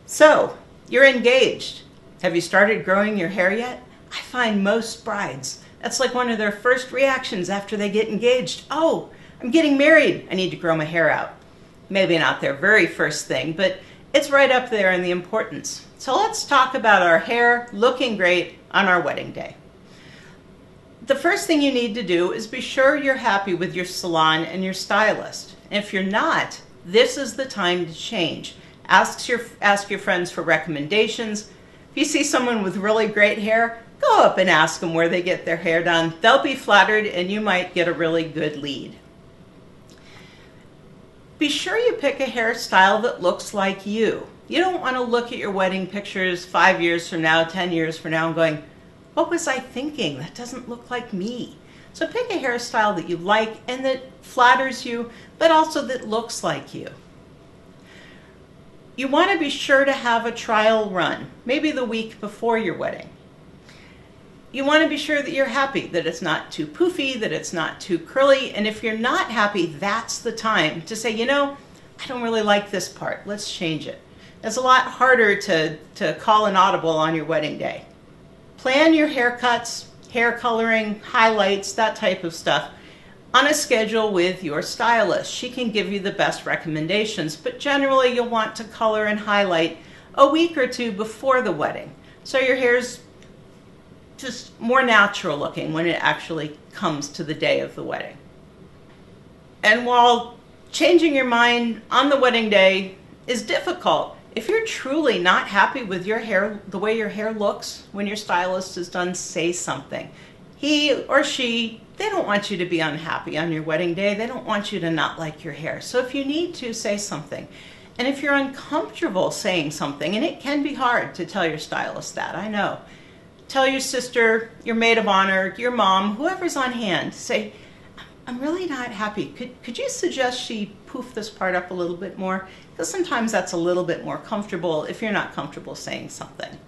So, you're engaged. Have you started growing your hair yet? I find most brides, that's like one of their first reactions after they get engaged. Oh, I'm getting married. I need to grow my hair out. Maybe not their very first thing, but it's right up there in the importance. So let's talk about our hair looking great on our wedding day. The first thing you need to do is be sure you're happy with your salon and your stylist. And if you're not, this is the time to change. Ask your friends for recommendations. If you see someone with really great hair, go up and ask them where they get their hair done. They'll be flattered and you might get a really good lead. Be sure you pick a hairstyle that looks like you. You don't want to look at your wedding pictures 5 years from now, 10 years from now and going, what was I thinking? That doesn't look like me. So pick a hairstyle that you like and that flatters you, but also that looks like you. You want to be sure to have a trial run, maybe the week before your wedding. You want to be sure that you're happy, that it's not too poofy, that it's not too curly, and if you're not happy, that's the time to say, you know, I don't really like this part, let's change it. It's a lot harder to call an audible on your wedding day. Plan your haircuts, hair coloring, highlights, that type of stuff on a schedule with your stylist. She can give you the best recommendations, but generally you'll want to color and highlight a week or two before the wedding. So your hair's just more natural looking when it actually comes to the day of the wedding. And while changing your mind on the wedding day is difficult, if you're truly not happy with your hair, the way your hair looks when your stylist is done, say something. He or she, they don't want you to be unhappy on your wedding day. They don't want you to not like your hair. So if you need to, say something. And if you're uncomfortable saying something, and it can be hard to tell your stylist that, I know. Tell your sister, your maid of honor, your mom, whoever's on hand, say, I'm really not happy. Could you suggest she poof this part up a little bit more? Because sometimes that's a little bit more comfortable if you're not comfortable saying something.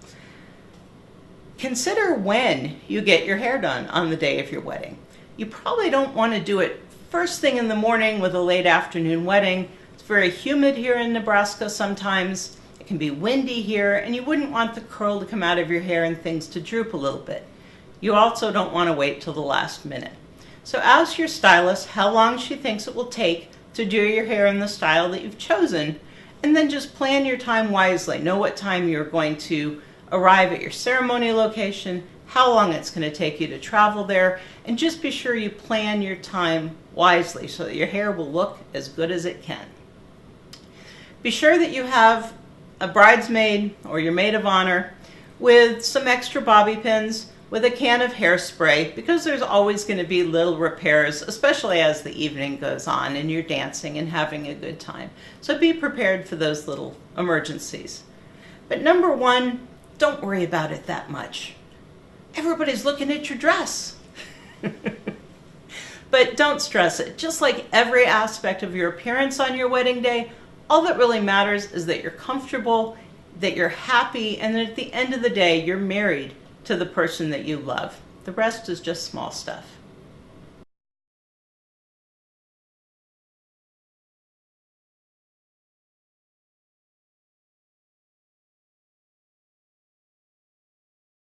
Consider when you get your hair done on the day of your wedding. You probably don't want to do it first thing in the morning with a late afternoon wedding. It's very humid here in Nebraska sometimes. It can be windy here, and you wouldn't want the curl to come out of your hair and things to droop a little bit. You also don't want to wait till the last minute. So ask your stylist how long she thinks it will take to do your hair in the style that you've chosen, and then just plan your time wisely. Know what time you're going to arrive at your ceremony location, how long it's going to take you to travel there, and just be sure you plan your time wisely so that your hair will look as good as it can. Be sure that you have a bridesmaid or your maid of honor with some extra bobby pins, with a can of hairspray, because there's always going to be little repairs, especially as the evening goes on and you're dancing and having a good time. So be prepared for those little emergencies. But number one, don't worry about it that much. Everybody's looking at your dress. But don't stress it. Just like every aspect of your appearance on your wedding day, all that really matters is that you're comfortable, that you're happy, and that at the end of the day, you're married to the person that you love. The rest is just small stuff.